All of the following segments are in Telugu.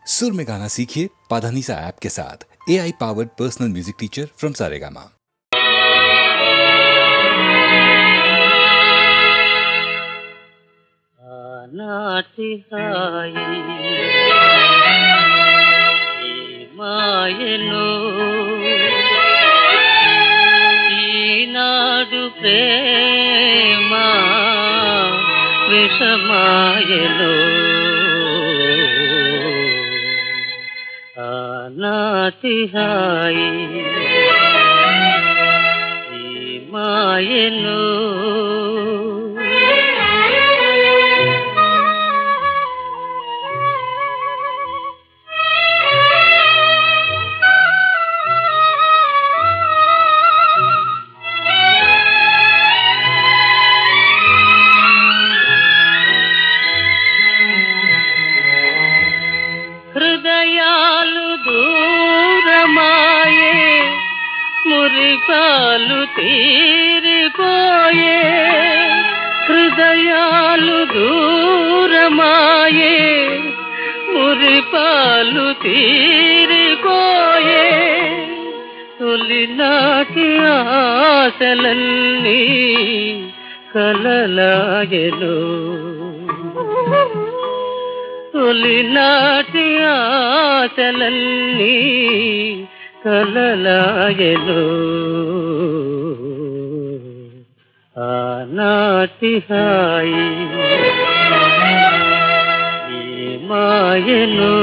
सुर में गाना सीखिए पाधानीसा ऐप के साथ। AI powered personal music teacher from Saregama. నాటి హాయి మాయను ఈనాడు ప్రేమ విషమాయను ఆనాటి హాయి మాయను హృదయాలు దూరమాయే మురిపాలు తీరిపోయే హృదయాలు దూరమాయే మురిపాలు తీరిపోయే తొలినాటి ఆశలన్నీ కలలాయెను తొలినాటి ఆశలన్నీ కలలాయెను ఆనాటి హాయి మాయను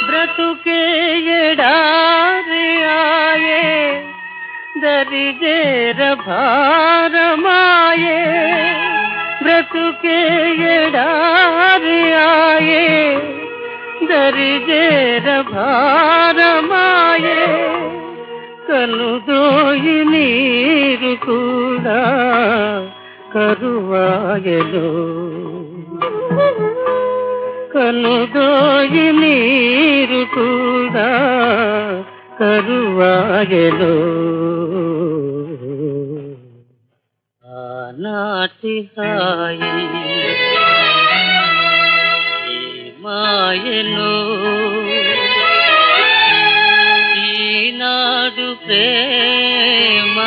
బ్రతుకే ఎడారి ఆయే దరిజేర భారమాయే బ్రతుకే ఎడారి ఆయే దరిజేర భారమాయే కనుదోయి నీరు కూడా కరువాయెను కనుదోయి నీరు కూడా కరువాయెను ఆనాటి హాయి మాయను ఈనాడు ప్రేమ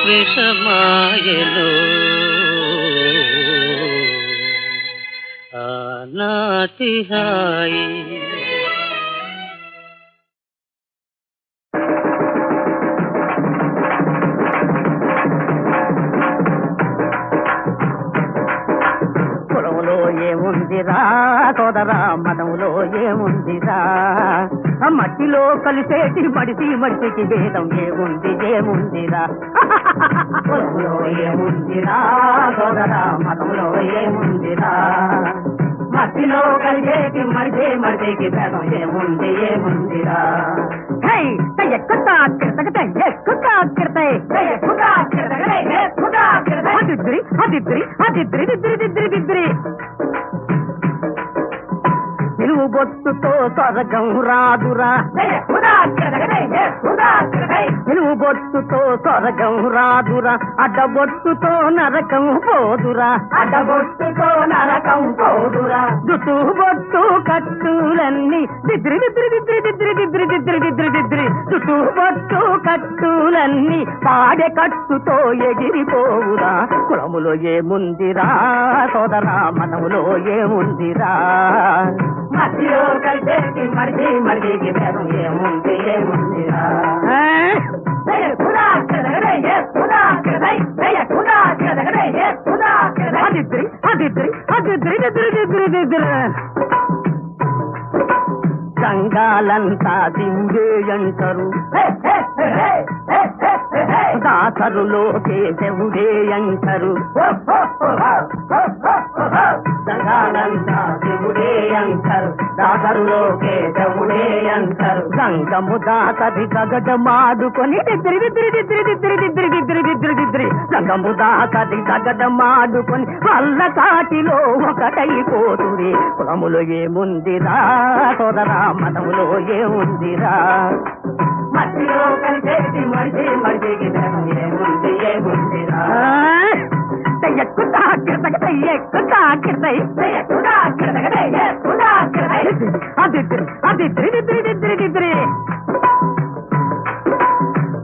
విషమాయెను ఆనాటి హాయి కులంలో ఏముందిరా సోదరా మతంలో ఏముందిరా మట్టిలో కలిసేటి మడిసికి భేదం ఏముందిరా కులంలో ఏముందిరా సోదరా మతంలో ఏముందిరా మట్టిలో కలిసేటి మడిసికి భేదం ఏముందిరా నిలువు బొట్టుతో స్వర్గం రాదురా నిలువు బొట్టుతో స్వర్గం రాదురా అడ్డబొట్టుతో నరకం పోదురా జుట్టు బొట్టు కట్టులన్నీ చుట్టూ బొట్టు కట్టులన్నీ పాడె కట్టుతో ఎగిరిపోవురా కులములో ఏముందిరా సోదరా మనములో ఏముందిరా మధ్యలో కలిసేటి మడికి భేదం ఏముందిరా సంఘాలంతా దింగే అంటారు దాసరులో కేశవుడే అంటారు జగాలంతా శివుడే అంటారు, దాసరులో కేశవుడే అంటారు. గంగము దాసది గగటమాడుకొని దిద్రి దిద్రి దిద్రి దిద్రి దిద్రి దిద్రి దిద్రి దిద్రి గంగము దాసది గగటమాడుకొని వల్ల కాటిలో ఒకటైపోతురి. కులములో ఏముందిరా సోదరా, మతములో ఏముందిరా, మట్టిలో కలిసేది మడిచి మడిచికి ఏముంది ఏముందిరా. ఎక్కుతా కిరతగై ఎక్కుతా కిరతై ఎక్కుతా కిరతగై ఎక్కుతా కిరతై అదిద్రి అదిద్రి దిద్రి దిద్రి దిద్రి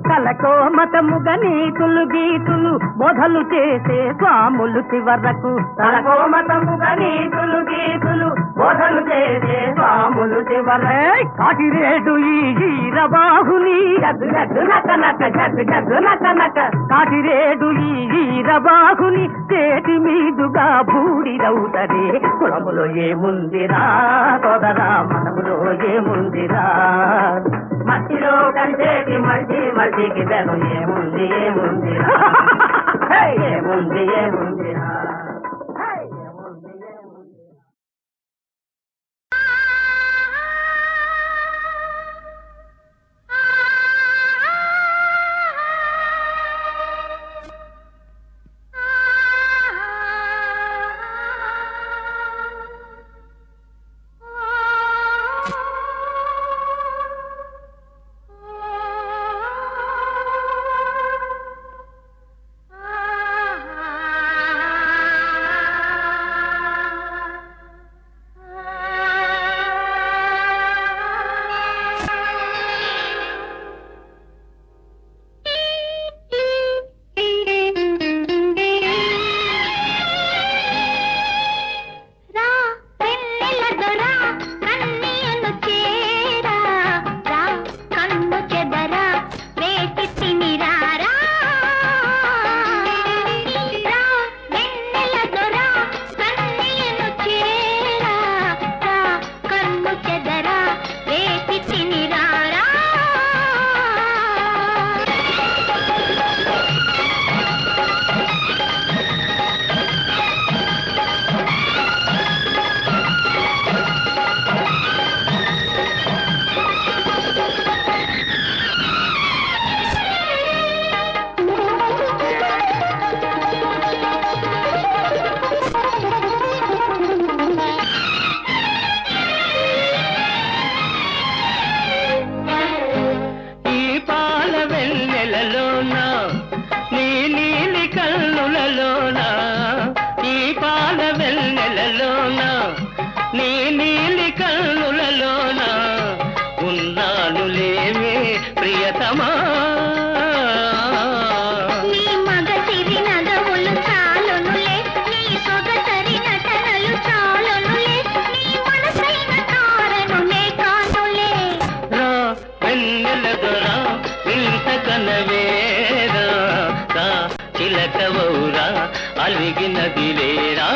కలకో మతముగా నీతులు గీతులు మొదలు చేసే స్వాములు చివరకు. కలకో మతముగా నీతులు గీతులు మొదలు చేసే స్వాములు చివరకు. కాటిరేడు ఈ ఈరబాహుని జగ్గు జగ్గు నక నక జగ్గు జగ్గు నక నక కాటిరేడు ఈ ఈరబాహుని చేతి మీదుగా బూడిదవుతది. కులములో ఏముందిరా సోదరా, మనములో ఏముందిరా, మట్టిలో కలిసేది మడిచి మడిచికి తెను ఏముంది ఏముందిరా, ఏముంది ఏముందిరా. చిలకవౌరా అలిగినది లేరా.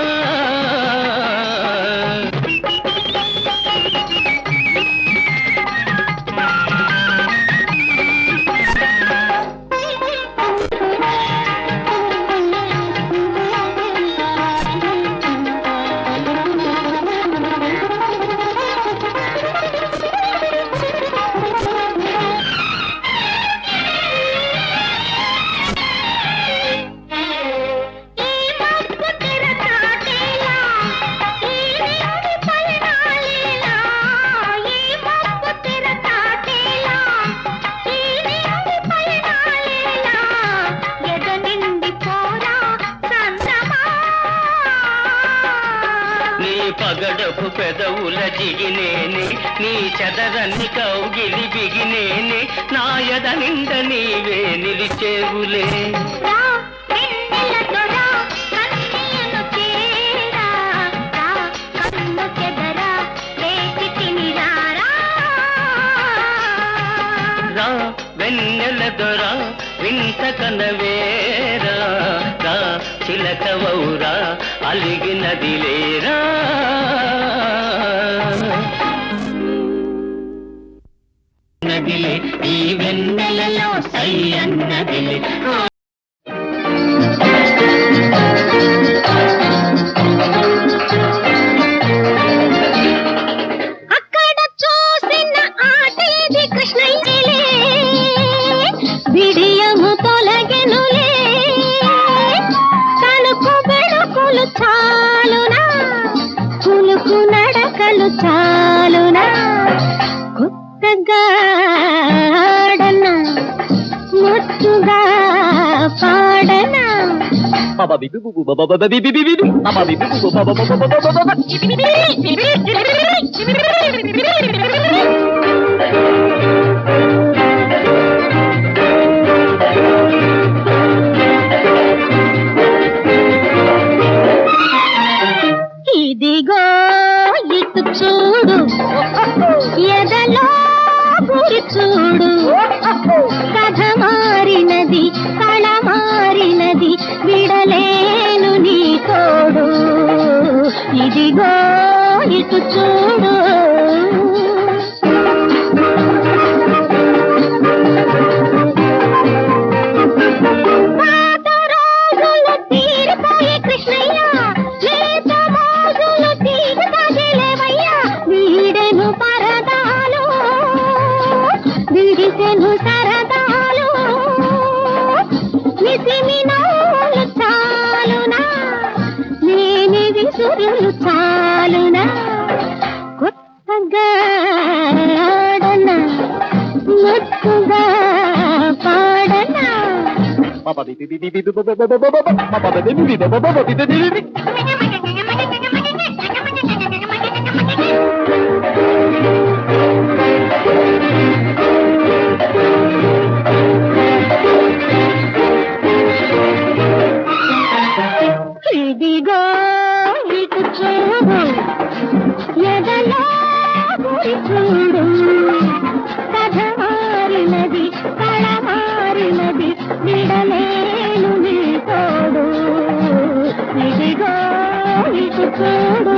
పగడపు పెదవుల జిగినేనే నీ చదరన్ని కౌగిలి బిగినేనే నాయద నింద నీవే నిలిచేవులే. వెన్నెల దొర వింత కనవేరా రా చిలకవౌరా అలిగినది లేరా. నదిలే ఈ వెన్నెలలో సై అన్నదిలే. చాలునా కొత్తగా ఆడనా ముద్దుగా పాడనా ఇదిగో ఇటు చూడు ఎదలో గురి చూడు కథ మారినది కళ మారినది విడలేను నీ తోడు ఇదిగో ఇటు చూడు పాత రోజులు తీరిపోయే కృష్ణయ్య లేత మోజులు తీగలేవయ్యా వీడెను పరదాలు విడిసెను సరదాలు నిసిమినోలు చాలునా లేని విసురులు చాలునా కొత్తగా ఆడనా ముద్దుగా పాడనా ఇదిగో ఇటు చూడు ఎదలో గురి చూడు కథ మారినది కళ మారినది విడలేను నీ తోడు ఇదిగో ఇటు చూడు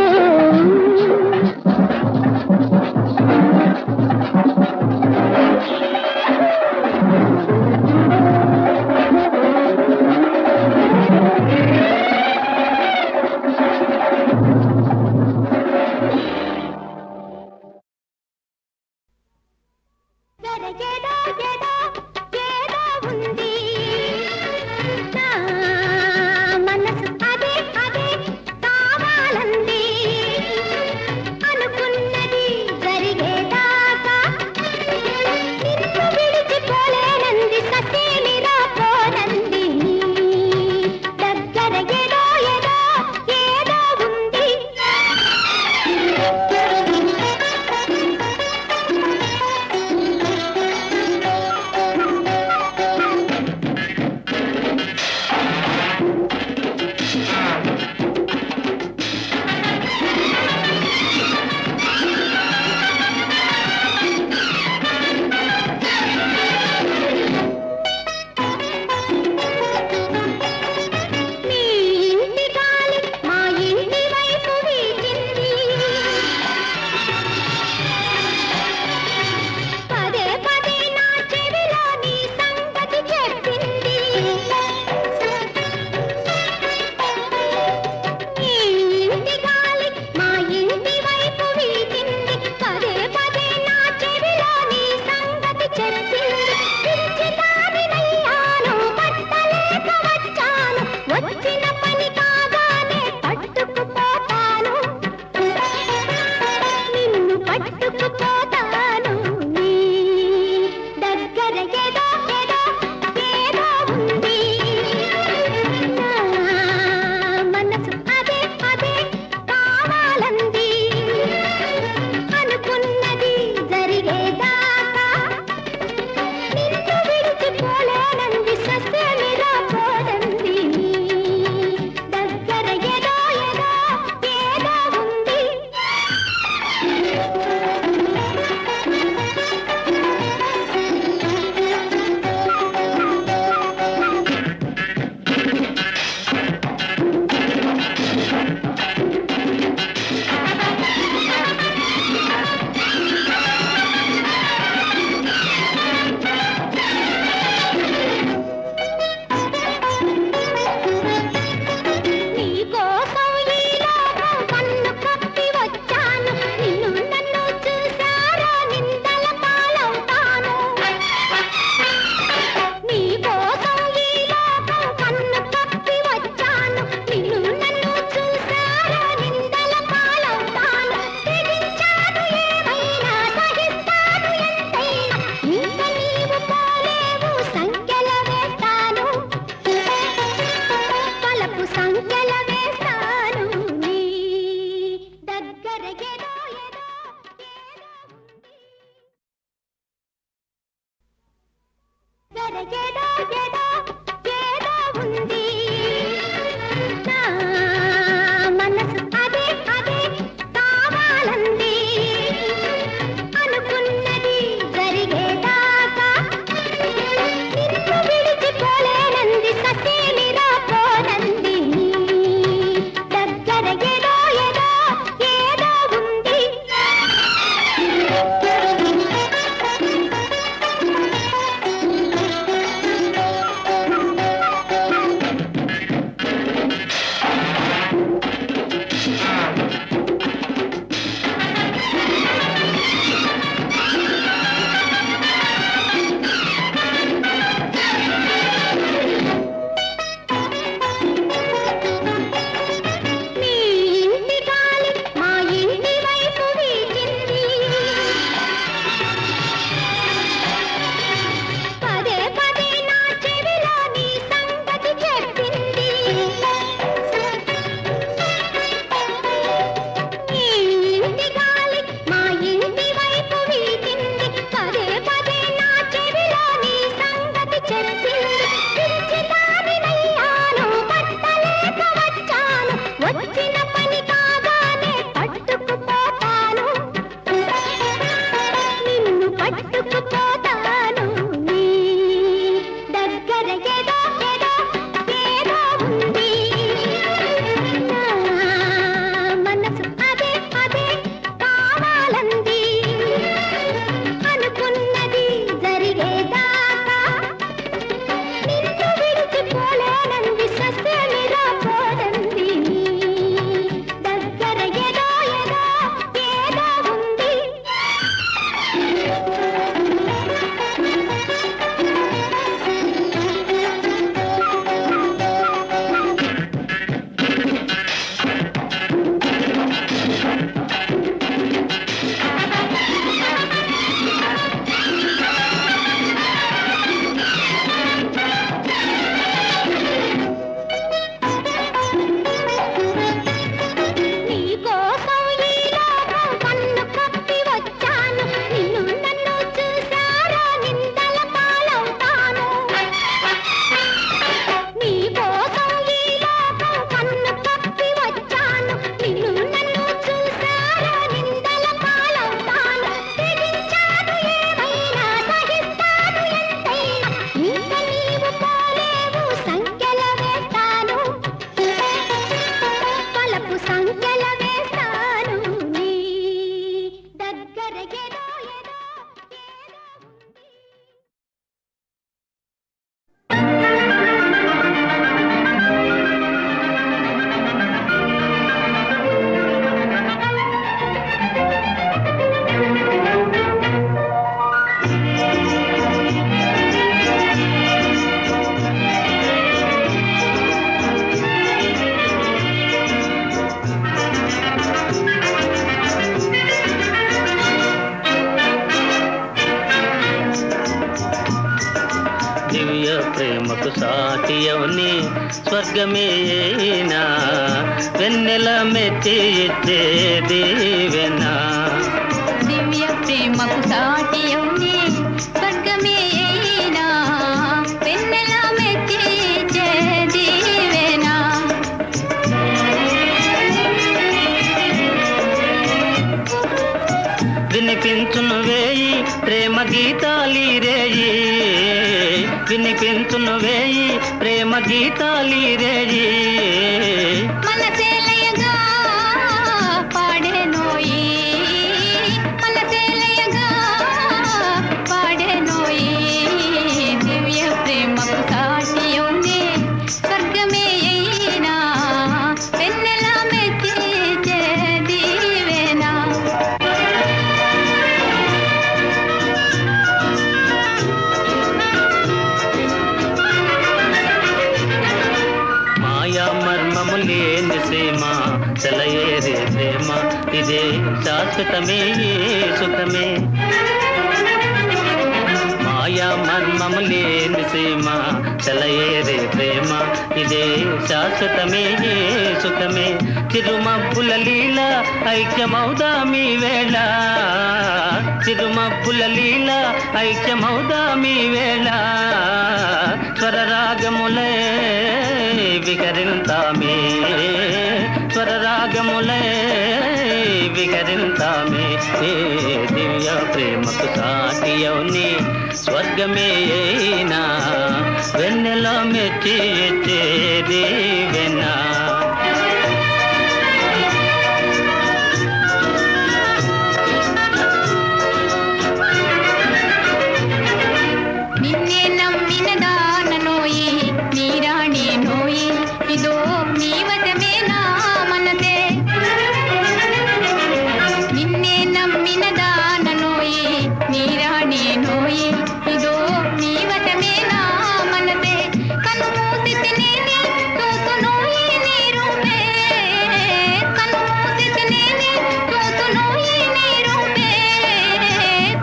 ఉంది నా మనసు అదే అదే కావాలంది మనకేదో ఏదో ఏదో ఉంది. దివ్య ప్రేమకు సాటి అవుని స్వర్గమేనా వెన్నెల మెచ్చి ఇచ్చే దీవెనా దివ్య ప్రేమకు సాటి అవునే స్వర్గమేనా వెన్నెల మెచ్చి దీవెనా వినిపించును వేయి ప్రేమ గీతాలి రేయి వినిపించును వేయి ప్రేమ గీతాలి రేయి మనసేలయగా పాడేనోయి మనసేలయగా పాడేనోయి దివ్య ప్రేమకు సాటి అవునే స్వర్గమే అయినా వెన్నెల మెచ్చి దీవెనా మాయా మర్మము లేని సీమ సెలయేరే ప్రేమ ఇదే శాశ్వతమే సుఖమే మాయా మర్మము లేని సీమ సెలయేరే ప్రేమ ఇదే శాశ్వతమే సుఖమే చిరుమబ్బుల లీల ఐక్యమౌదామి వేళ చిరుమబ్బుల లీల ఐక్యమౌదామి వేళ స్వరరాగములే వికరింతామే స్వరరాగములే వికరింతామే ఏ దివ్య ప్రేమకు సాటి అవుని స్వర్గమేనా వెన్నెల మెచ్చి ఇచ్చే దీవెనా నిన్నే నమ్మిన దాననోయి నీరాణి నోయి ఇదో నీ వశమే నా మనసే నిన్నే నమ్మిన దాననోయి నీరాణి నోయి ఇదో నీ వశమే నా మనసే కను మూసి తినేని చూతునోయి నీ రూపే కను మూసి తినేని చూతునోయి నీ రూపే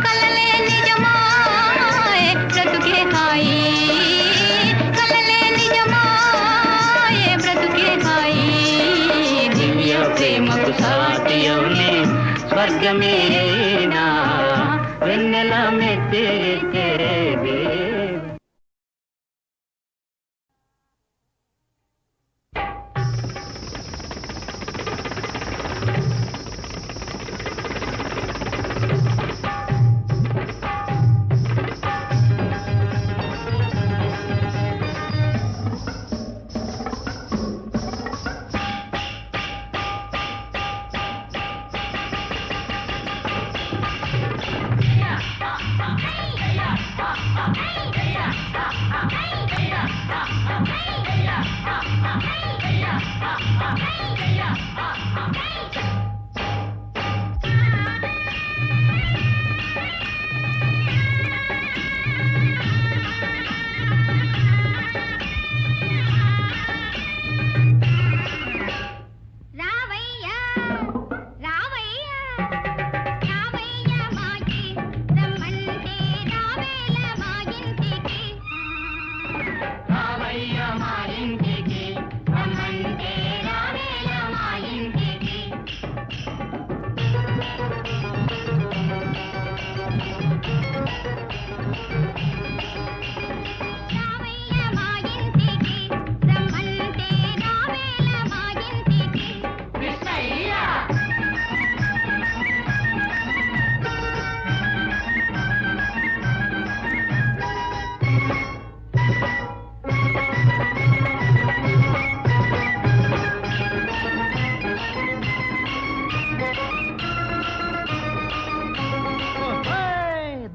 కలలే నిజమాయే బ్రతుకే హాయి కలలే నిజమాయే బ్రతుకే హాయి దివ్య ప్రేమకు సాటి అవునే స్వర్గమేనా వెన్నెల మెచ్చి ఇచ్చే రావయ్యా రావయ్యా రావయ్యా మాకి రమ్మంటే రావేల మా ఇంటికి రావయ్య మా ఇంటికి రమ్మంటే రావేల మా ఇంటికి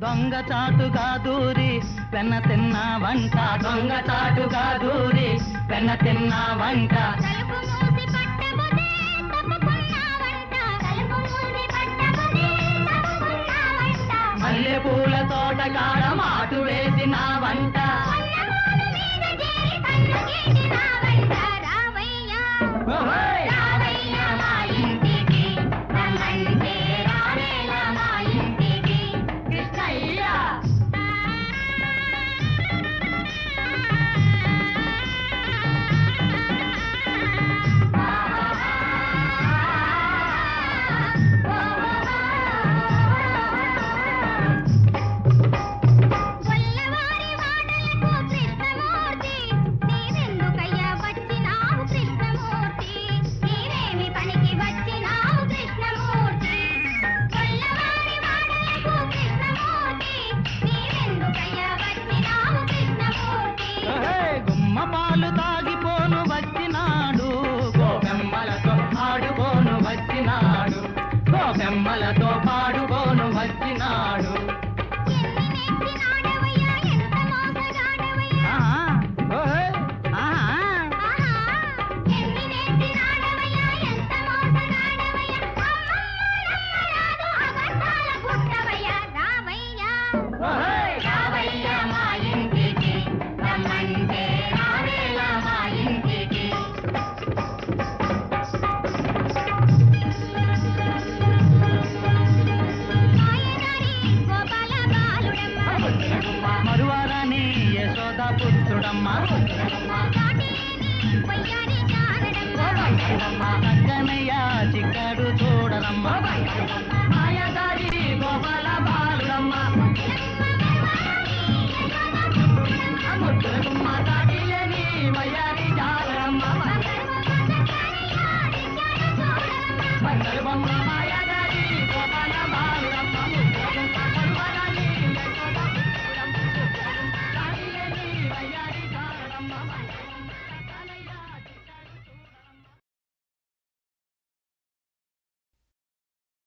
దొంగచాటుగా దూరి వెన్న తిన్నా వంట దొంగచాటుగా దూరి వెన్న తిన్నా వంట తలుపు మూసి పట్టబోతే తప్పుకున్నావంట తలుపు మూసి పట్టబోతే తప్పుకున్నావంట మల్లె పూల తోట కాడ మాటు వేసిన వంట కొన్నమూల మీద చేరి కన్ను గీసినావంట రావయ్యా ఓహోయ్! రావయ్యా మా ఇంటికి రమ్మంటే రావేలా మా ఇంటికి కృష్ణయ్య గొల్లవారి వాడలకు కృష్ణమూర్తి నీవెందుకయ్యా వచ్చినావు కృష్ణమూర్తి నీవేమి పనికి వచ్చినావు కృష్ణమూర్తి గొల్లవారి వాడలకు కృష్ణమూర్తి నీవెందుకయ్యా వచ్చినావు కృష్ణమూర్తి ఓహోయ్! గుమ్మ పాలు తాగిపోను వచ్చినాడు గోపెమ్మలతో ఆడుకోను వచ్చినాడు గోపెమ్మలతో పాడుకోను వచ్చినాడు ఎన్ని నెచ్చినాడవయ్యా ఎంత మోసగాడవయ్యా ఓహోయ్! ఆహా! ఆహా ఎన్ని నెచ్చినాడవయ్యా ఎంత మోసగాడవయ్యా అమ్మమ్మలమ్మరాదు అబద్ధాల పుట్టవయ్యా రావయ్యా ఓహోయ్! రావయ్యా మా ఇంటికి రమ్మంటే రావేలా మా ఇంటికి మాయదారి గోపాల బాలుడమ్మ మరువారాని యశోద పుత్రుడమ్మ కాటిలేని వయ్యారి జానడమ్మ చక్కనయ్య చిక్కడు చూడరమ్మ మాయదారి